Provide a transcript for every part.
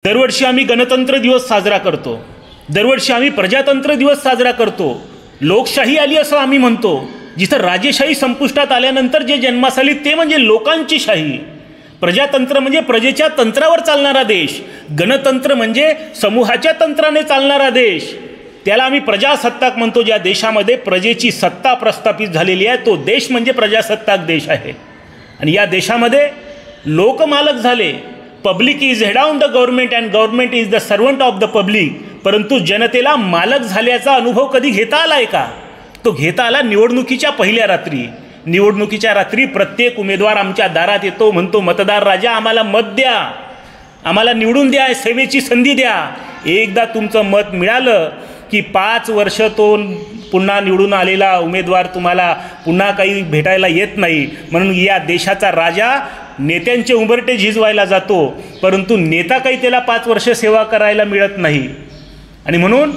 दरवर्षी आम्ही गणतंत्र दिवस साजरा करतो, दरवर्षी आम्ही प्रजातंत्र दिवस साजरा करतो, लोकशाही आली असं आम्ही म्हणतो। जिथं राजेशाही संपुष्टात आल्यानंतर जे जन्मास आली ते म्हणजे लोकांची शाही। प्रजातंत्र म्हणजे प्रजेच्या तंत्रावर चालणारा देश, गणतंत्र म्हणजे समूहाच्या तंत्राने चालणारा देश। त्याला आम्ही प्रजासत्ताक म्हणतो। ज्या देशामध्ये प्रजेची सत्ता प्रस्थापित झालेली आहे तो देश म्हणजे प्रजासत्ताक देश आहे। आणि या देशामध्ये लोक मालक झाले। Public is head on the government and government is the servant of the public. परंतु जनतेला मालक झाल्याचा अनुभव कधी घेता आलाय का? तो घेता आला निवडणुकीच्या पहिल्या रात्री। निवडणुकीच्या रात्री प्रत्येक उमेदवार आमच्या दारात येतो, म्हणतो मतदार राजा आम्हाला मत द्या, आम्हाला निवडून द्या, सेवेची संधी द्या। एकदा तुमचं मत मिळालं की 5 वर्ष तो पुन्हा निवडून आलेला उमेदवार तुम्हाला पुन्हा काही भेटायला येत नाही। म्हणून या देशाचा राजा नेत्यांचे उंबरटे झिजवायला जातो, परंतु नेता काही त्याला 5 वर्ष सेवा करायला मिळत नाही। आणि म्हणून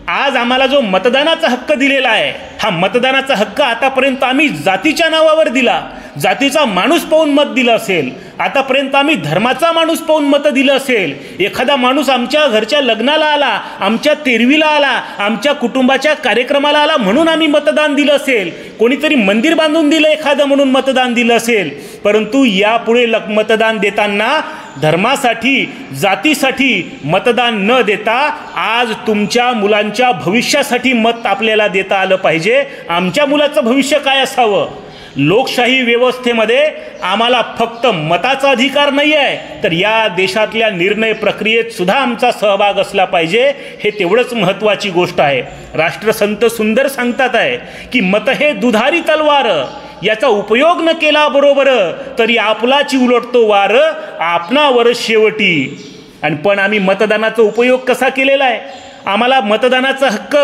आज आम्हाला जो मतदानाचा हक्क दिलेला आहे, हा मतदानाचा हक्क आतापर्यंत आम्ही जातीच्या नावावर दिला, जातीचा माणूस पाहून मत दिलं असेल। आतापर्यंत आम्ही धर्माचा माणूस पाहून मत दिलं असेल। एखादा माणूस आमच्या घरच्या लग्नाला आला, आमच्या तेरवीला आला, आमच्या कुटुंबाच्या कार्यक्रमाला आला म्हणून आम्ही मतदान दिलं असेल। कोणीतरी मंदिर बांधून दिलं एखादं म्हणून मतदान दिलं असेल। परंतु यापुढे मतदान देताना धर्मासाठी, जातीसाठी मतदान न देता आज तुमच्या मुलांच्या भविष्यासाठी मत आपल्याला देता आलं पाहिजे। आमच्या मुलाचं भविष्य काय असावं? लोकशाही व्यवस्थेमध्ये आम्हाला फक्त मताचा अधिकार नाही आहे, तर या देशातल्या निर्णय प्रक्रियेत सुद्धा आमचा सहभाग असला पाहिजे। हे तेवढंच महत्त्वाची गोष्ट आहे। राष्ट्रसंत सुंदर सांगतात आहे की मत हे दुधारी तलवार, याचा उपयोग न केला बरोबर तरी आपलाची उलटतो वार आपणावर शेवटी। आणि पण आम्ही मतदानाचा उपयोग कसा केलेला आहे? आम्हाला मतदानाचा हक्क,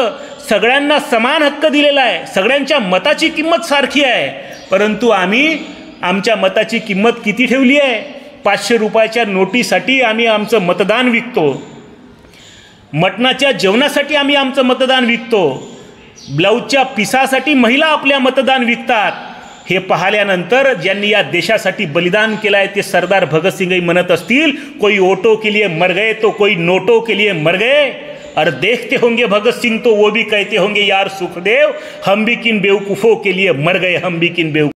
सगळ्यांना समान हक्क दिलेला आहे, सगळ्यांच्या मताची किंमत सारखी आहे। परंतु आम्ही आमच्या मताची किंमत किती ठेवली आहे? 500 रुपयाच्या नोटीसाठी आम्ही आमचं मतदान विकतो, मटणाच्या जेवणासाठी आम्ही आमचं मतदान विकतो, ब्लाऊजच्या पिसासाठी महिला आपल्या मतदान विकतात। हे पाहिल्यानंतर ज्यांनी या देशासाठी बलिदान केलं आहे ते सरदार भगतसिंगही म्हणत असतील, कोई ओटो के लिए मर गए तो कोई नोटो के लिए मर गए, और देखते होंगे भगत सिंह तो वो भी कहते होंगे यार सुखदेव, हम भी किन बेवकूफ़ों के लिए मर गए, हम भी किन बेवकूफ़।